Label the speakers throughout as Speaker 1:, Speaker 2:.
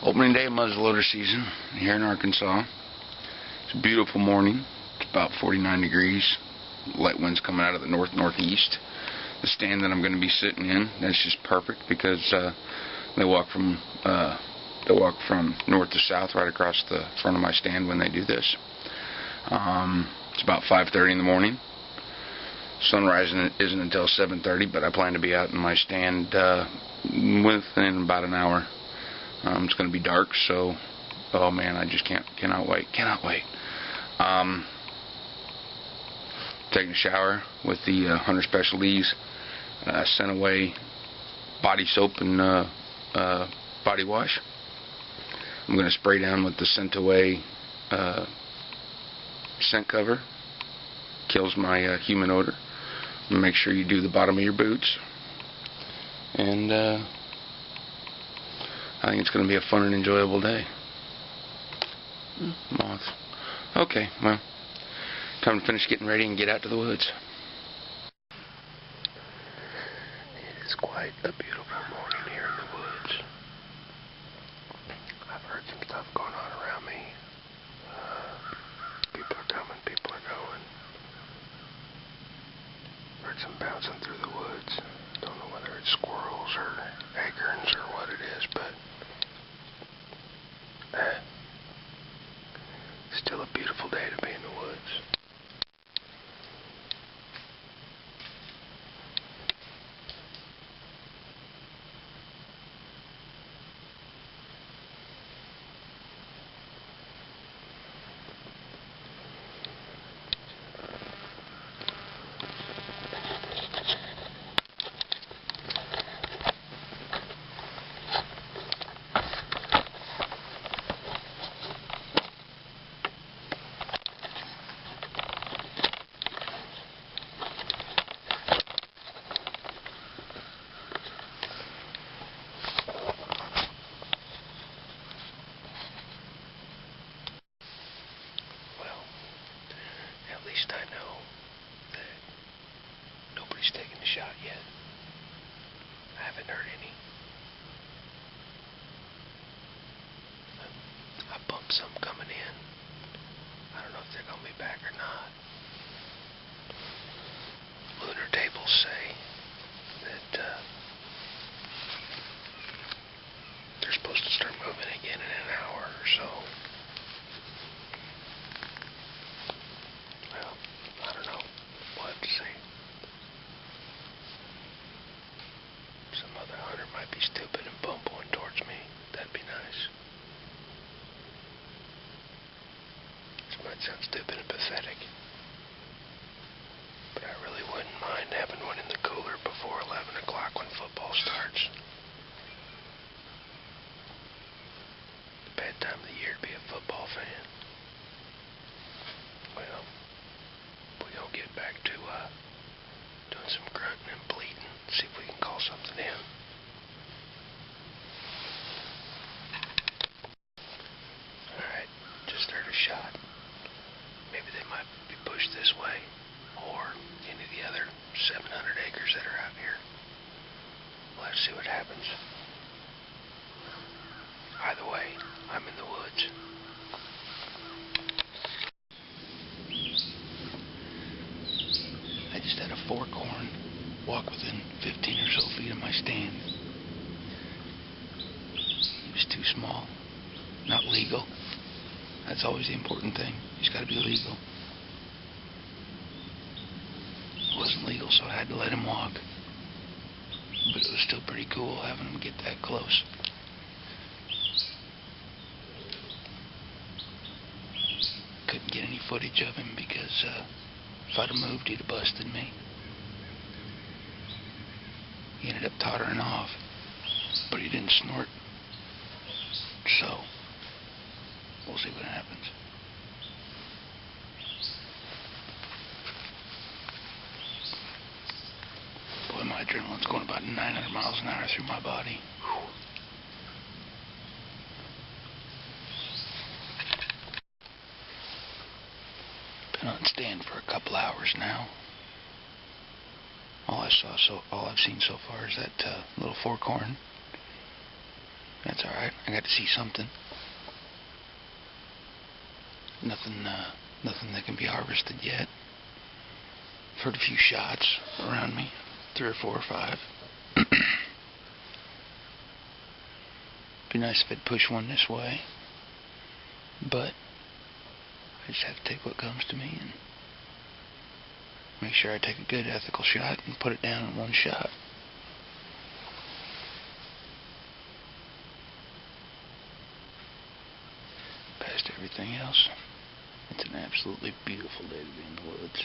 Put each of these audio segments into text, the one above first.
Speaker 1: Opening day of muzzleloader season here in Arkansas. It's a beautiful morning. It's about 49 degrees. Light winds coming out of the northeast. The stand that I'm going to be sitting in, that's just perfect because they walk from north to south right across the front of my stand when they do this. It's about 5:30 in the morning. Sunrise isn't until 7:30, but I plan to be out in my stand within about an hour. It's going to be dark, so oh man, I just cannot wait. Taking a shower with the Hunter Specialties Scent Away body soap and body wash. I'm going to spray down with the Scent Away scent cover. Kills my human odor. Make sure you do the bottom of your boots. And I think it's going to be a fun and enjoyable day. Moths. Okay, well, time to finish getting ready and get out to the woods. It is quite a beautiful morning here in the woods. I've heard some stuff going on around me. People are coming, people are going. Heard some bouncing through the woods. Don't know whether it's squirrels or acorns or what it is, but still a beautiful day to be in the woods. At least I know that nobody's taken the shot yet. I haven't heard any. I bumped some coming in. I don't know if they're going to be back or not. Lunar tables say that they're supposed to start moving again in an hour or so. Well, I don't know. We'll have to see. Some other hunter might be stupid and bumbling towards me. That'd be nice. This might sound stupid and pathetic, but I really wouldn't mind having one in the cooler before 11 o'clock when football starts. Bad time of the year to be a football fan. Well, we're going to get back to doing some grunting and bleating, see if we can call something in. Alright, just heard a shot. Maybe they might be pushed this way, or any of the other 700 acres that are out here. We'll have to see what happens. Either way, I'm in the woods. I just had a forkhorn walk within 15 or so feet of my stand. He was too small. Not legal. That's always the important thing. He's got to be legal. It wasn't legal, so I had to let him walk. But it was still pretty cool having him get that close. Couldn't get any footage of him because if I'd have moved, he'd have busted me. He ended up tottering off, but he didn't snort. So, we'll see what happens. Boy, my adrenaline's going about 900 miles an hour through my body. Whew. Been on stand for a couple hours now. All I've seen so far is that little forkhorn. That's alright. I got to see something. Nothing that can be harvested yet. I've heard a few shots around me. 3 or 4 or 5. Be nice if I'd push one this way. But I just have to take what comes to me and make sure I take a good ethical shot and put it down in one shot. Past everything else, it's an absolutely beautiful day to be in the woods.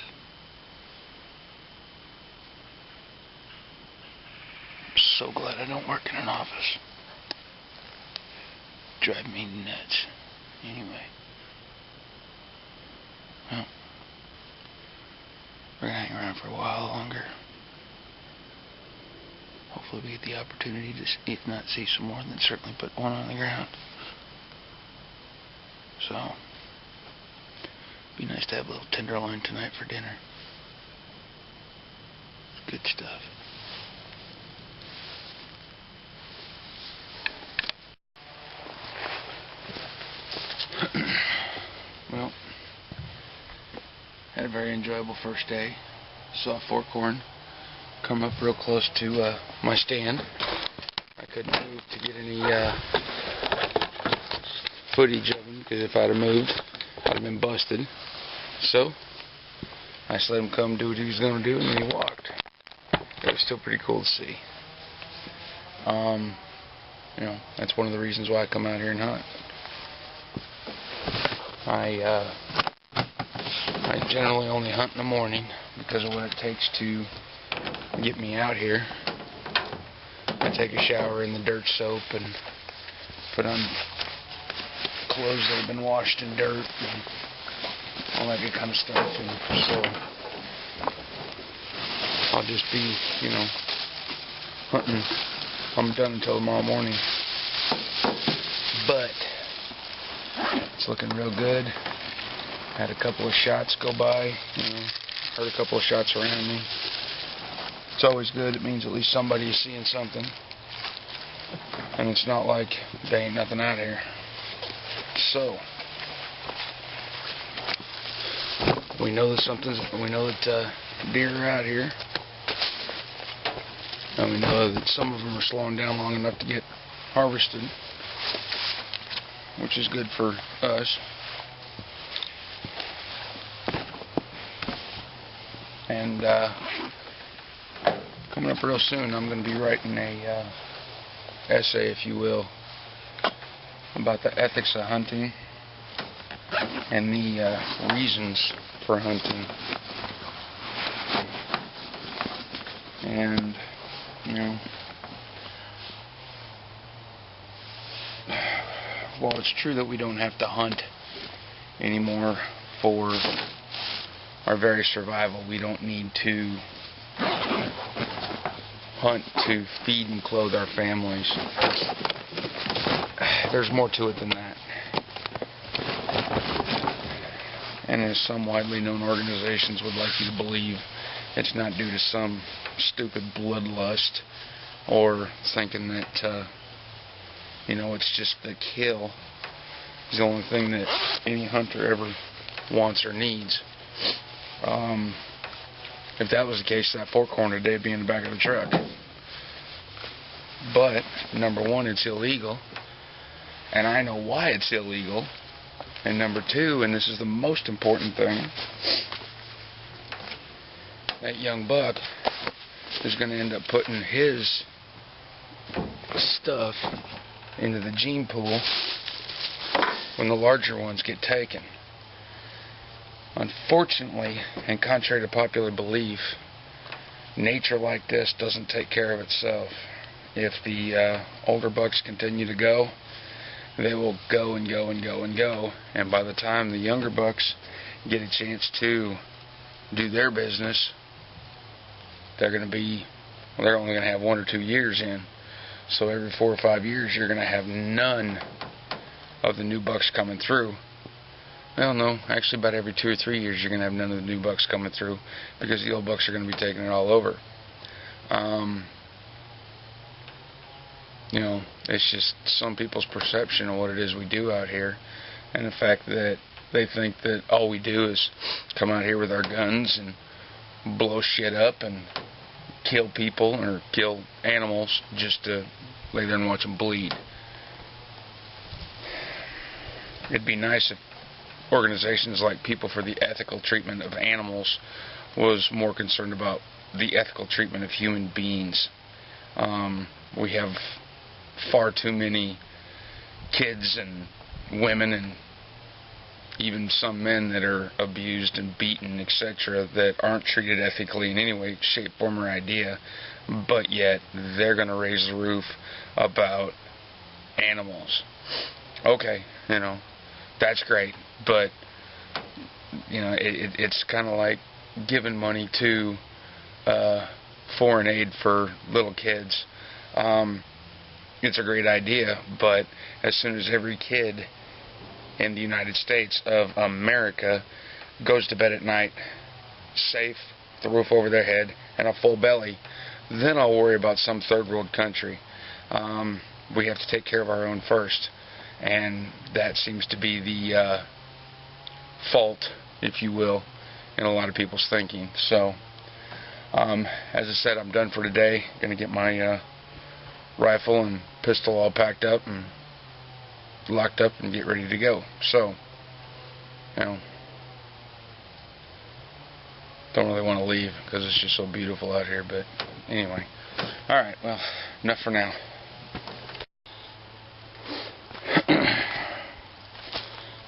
Speaker 1: I'm so glad I don't work in an office. Drive me nuts. Anyway. Well, we're gonna hang around for a while longer. Hopefully we get the opportunity to, if not see some more, then certainly put one on the ground. So, be nice to have a little tenderloin tonight for dinner. Good stuff. Well, had a very enjoyable first day. Saw forkhorn come up real close to my stand. I couldn't move to get any footage of him, because if I'd have moved, I'd have been busted. So I just let him come do what he was going to do, and then he walked. It was still pretty cool to see. You know, that's one of the reasons why I come out here and hunt. I generally only hunt in the morning because of what it takes to get me out here. I take a shower in the dirt soap and put on clothes that have been washed in dirt and all that good kind of stuff. And so I'll just be, you know, hunting. I'm done until tomorrow morning. But it's looking real good. Had a couple of shots go by, you know, heard a couple of shots around me. It's always good. It means at least somebody is seeing something. And it's not like there ain't nothing out here. So we know that deer are out here. And we know that some of them are slowing down long enough to get harvested, which is good for us. And coming up real soon, I'm going to be writing a essay, if you will, about the ethics of hunting and the reasons for hunting. And, you know, while it's true that we don't have to hunt anymore for our very survival, we don't need to hunt to feed and clothe our families. There's more to it than that. And as some widely known organizations would like you to believe, it's not due to some stupid bloodlust or thinking that, you know, it's just the kill is the only thing that any hunter ever wants or needs. If that was the case, that forkhorn today would be in the back of the truck. But, number one, it's illegal. And I know why it's illegal. And number two, and this is the most important thing, that young buck is going to end up putting his stuff into the gene pool when the larger ones get taken. Unfortunately, and contrary to popular belief, nature like this doesn't take care of itself. If the older bucks continue to go, they will go and go and go and go, and by the time the younger bucks get a chance to do their business, they're going to be, well, they're only going to have 1 or 2 years in. So every 4 or 5 years, you're going to have none of the new bucks coming through. Well, no, actually about every 2 or 3 years, you're going to have none of the new bucks coming through because the old bucks are going to be taking it all over. You know, it's just some people's perception of what it is we do out here, and the fact that they think that all we do is come out here with our guns and blow shit up and kill people or kill animals just to lay there and watch them bleed. It'd be nice if organizations like People for the Ethical Treatment of Animals was more concerned about the ethical treatment of human beings. We have far too many kids and women and even some men that are abused and beaten, etc., that aren't treated ethically in any way, shape, form, or idea, but yet they're going to raise the roof about animals. Okay, you know, that's great, but you know, it's kind of like giving money to foreign aid for little kids. It's a great idea, but as soon as every kid in the United States of America goes to bed at night safe, the roof over their head, and a full belly, then I'll worry about some third world country. We have to take care of our own first, and that seems to be the fault, if you will, in a lot of people's thinking. So, as I said, I'm done for today. Going to get my rifle and pistol all packed up and locked up and get ready to go. So, you know, don't really want to leave because it's just so beautiful out here, but anyway. Alright, well, enough for now.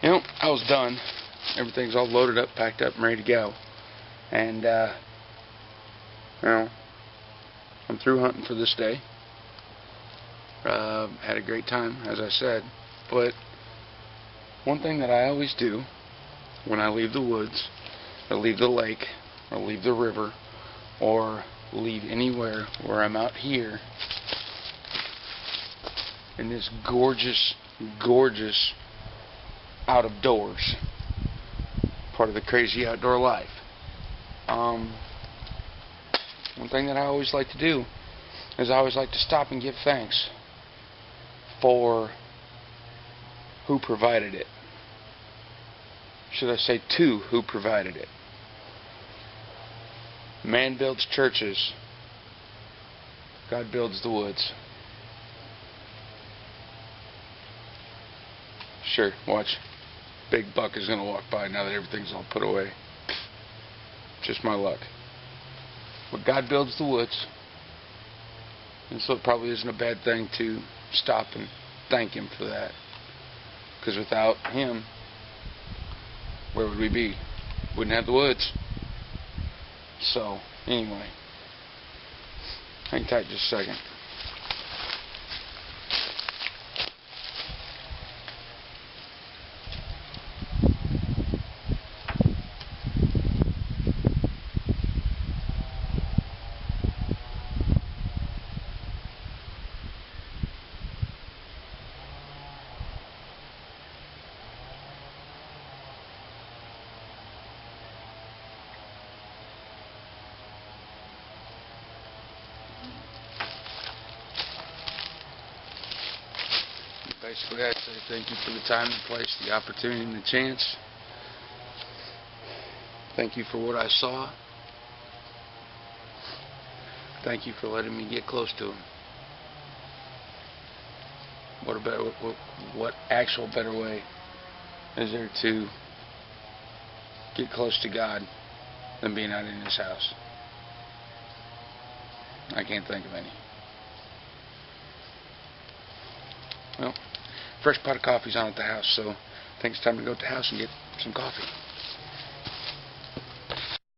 Speaker 1: You know, I was done. Everything's all loaded up, packed up, and ready to go. And, you know, I'm through hunting for this day. Had a great time, as I said. But one thing that I always do when I leave the woods, or leave the lake, or leave the river, or leave anywhere where I'm out here in this gorgeous, gorgeous out of doors, part of the crazy outdoor life. One thing that I always like to do is I always like to stop and give thanks for who provided it. Should I say to who provided it? Man builds churches. God builds the woods. Sure, watch. Big buck is going to walk by now that everything's all put away. Just my luck. But God builds the woods. And so it probably isn't a bad thing to stop and thank Him for that. Because without Him, where would we be? Wouldn't have the woods. So, anyway. Hang tight just a second. Basically, I'd say thank you for the time and place, the opportunity and the chance. Thank you for what I saw. Thank you for letting me get close to Him. What actual better way is there to get close to God than being out in His house? I can't think of any. Well, fresh pot of coffee's on at the house, so I think it's time to go to the house and get some coffee.